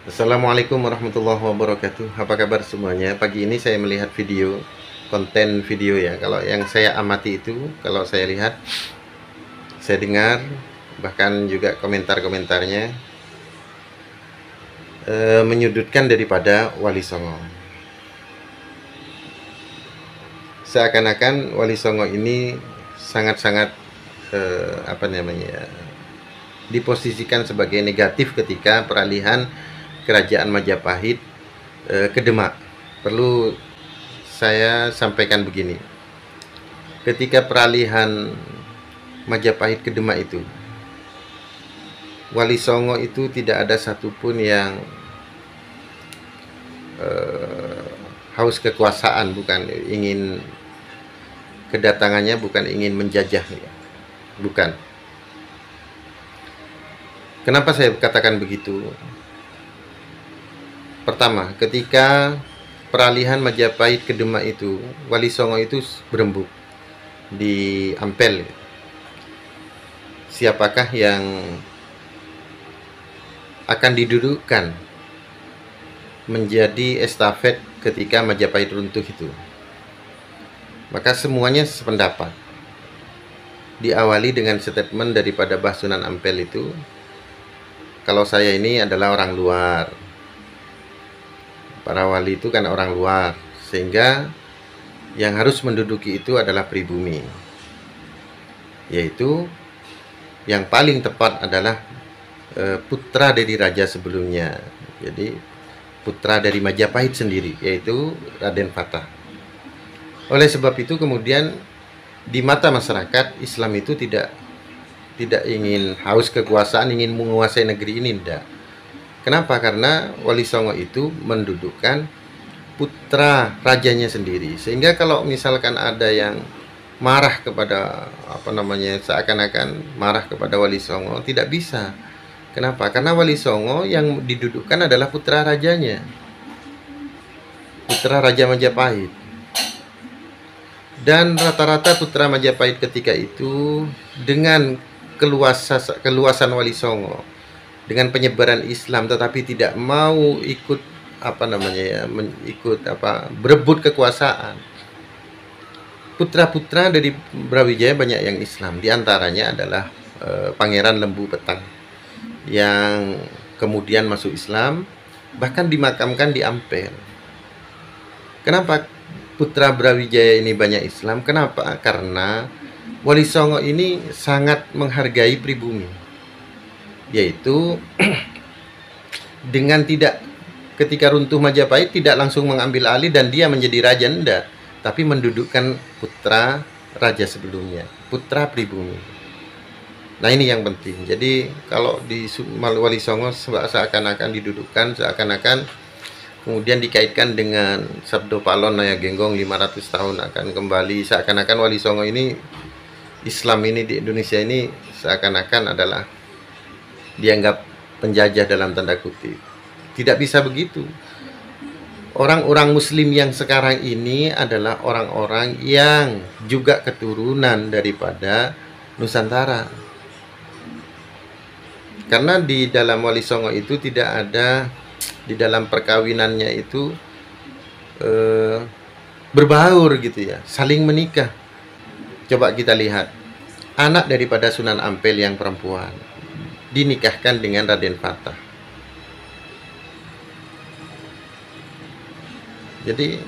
Assalamualaikum warahmatullahi wabarakatuh. Apa kabar semuanya? Pagi ini saya melihat konten video ya. Kalau yang saya amati itu, kalau saya lihat, saya dengar, bahkan juga komentar-komentarnya menyudutkan daripada Wali Songo. Seakan-akan Wali Songo ini sangat-sangat diposisikan sebagai negatif ketika peralihan Kerajaan Majapahit ke Demak. Perlu saya sampaikan begini. Ketika peralihan Majapahit ke Demak itu, Wali Songo itu tidak ada satupun yang haus kekuasaan, bukan ingin kedatangannya, bukan ingin menjajah, bukan. Kenapa saya katakan begitu? Pertama, ketika peralihan Majapahit ke Demak itu, Wali Songo itu berembuk di Ampel. Siapakah yang akan didudukkan menjadi estafet ketika Majapahit runtuh itu? Maka semuanya sependapat. Diawali dengan statement daripada Basunan Ampel itu, kalau saya ini adalah orang luar. Para wali itu kan orang luar, sehingga yang harus menduduki itu adalah pribumi, yaitu yang paling tepat adalah putra dari raja sebelumnya, jadi putra dari Majapahit sendiri, yaitu Raden Fatah. Oleh sebab itu kemudian di mata masyarakat Islam itu tidak ingin haus kekuasaan, ingin menguasai negeri ini, tidak. Kenapa? Karena Wali Songo itu mendudukkan putra rajanya sendiri. Sehingga kalau misalkan ada yang marah kepada seakan-akan marah kepada Wali Songo, tidak bisa. Kenapa? Karena Wali Songo yang didudukkan adalah putra rajanya, putra Raja Majapahit. Dan rata-rata putra Majapahit ketika itu dengan keluasan Wali Songo, dengan penyebaran Islam, tetapi tidak mau ikut berebut kekuasaan. Putra-putra dari Brawijaya banyak yang Islam, diantaranya adalah Pangeran Lembu Petang yang kemudian masuk Islam, bahkan dimakamkan di Ampel. Kenapa putra Brawijaya ini banyak Islam? Kenapa? Karena Wali Songo ini sangat menghargai pribumi, yaitu dengan ketika runtuh Majapahit tidak langsung mengambil alih dan dia menjadi raja, enggak, tapi mendudukkan putra raja sebelumnya, putra pribumi. Nah, ini yang penting. Jadi kalau di Wali Songo seakan-akan didudukkan, seakan-akan kemudian dikaitkan dengan Sabdo Palon Naya Genggong 500 tahun akan kembali, seakan-akan Wali Songo ini, Islam ini di Indonesia ini seakan-akan adalah dianggap penjajah dalam tanda kutip. Tidak bisa begitu. Orang-orang Muslim yang sekarang ini adalah orang-orang yang juga keturunan daripada Nusantara. Karena di dalam Wali Songo itu tidak ada, di dalam perkawinannya itu berbaur gitu ya, saling menikah. Coba kita lihat, anak daripada Sunan Ampel yang perempuan dinikahkan dengan Raden Fatah. Jadi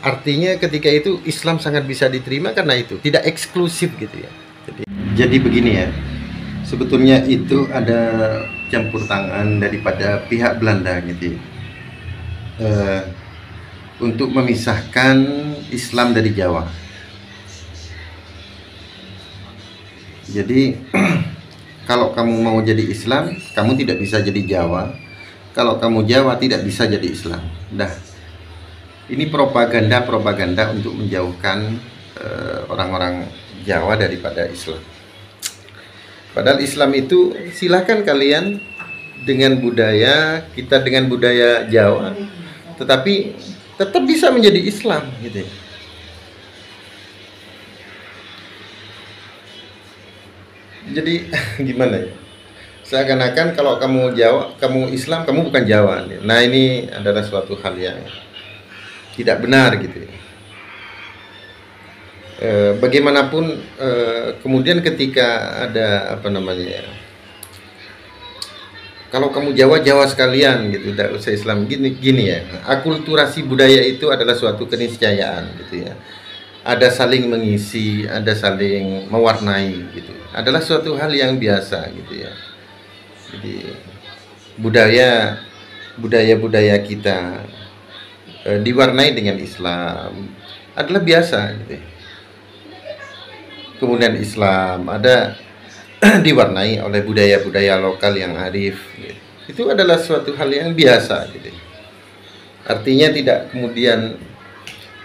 artinya ketika itu Islam sangat bisa diterima karena itu tidak eksklusif gitu ya. Jadi begini ya, sebetulnya itu ada campur tangan daripada pihak Belanda gitu ya, untuk memisahkan Islam dari Jawa. Jadi kalau kamu mau jadi Islam, kamu tidak bisa jadi Jawa. Kalau kamu Jawa, tidak bisa jadi Islam. Dah, ini propaganda untuk menjauhkan orang-orang Jawa daripada Islam. Padahal Islam itu silakan kalian dengan budaya kita, dengan budaya Jawa, tetapi tetap bisa menjadi Islam, gitu. Jadi gimana ya? Seakan-akan kalau kamu Jawa, kamu Islam, kamu bukan Jawa. Nah, ini adalah suatu hal yang tidak benar gitu ya. Bagaimanapun kemudian ketika ada apa namanya ya, kalau kamu Jawa, Jawa sekalian gitu, tidak usah Islam, gini ya. Akulturasi budaya itu adalah suatu keniscayaan gitu ya. Ada saling mengisi, ada saling mewarnai gitu. Adalah suatu hal yang biasa gitu ya. Jadi budaya kita diwarnai dengan Islam adalah biasa gitu ya. Kemudian Islam ada diwarnai oleh budaya-budaya lokal yang arif gitu. Itu adalah suatu hal yang biasa gitu. Artinya tidak kemudian,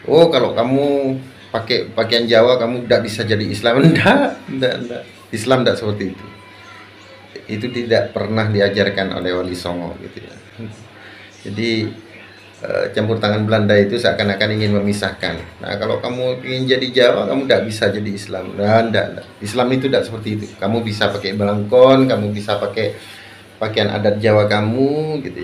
oh kalau kamu pakai pakaian Jawa kamu tidak bisa jadi Islam. Enggak. Islam tidak seperti itu. Itu tidak pernah diajarkan oleh Wali Songo gitu ya. Jadi campur tangan Belanda itu seakan-akan ingin memisahkan. Nah, kalau kamu ingin jadi Jawa, kamu tidak bisa jadi Islam. Nah, enggak. Islam itu tidak seperti itu. Kamu bisa pakai belangkon, kamu bisa pakai pakaian adat Jawa kamu, gitu.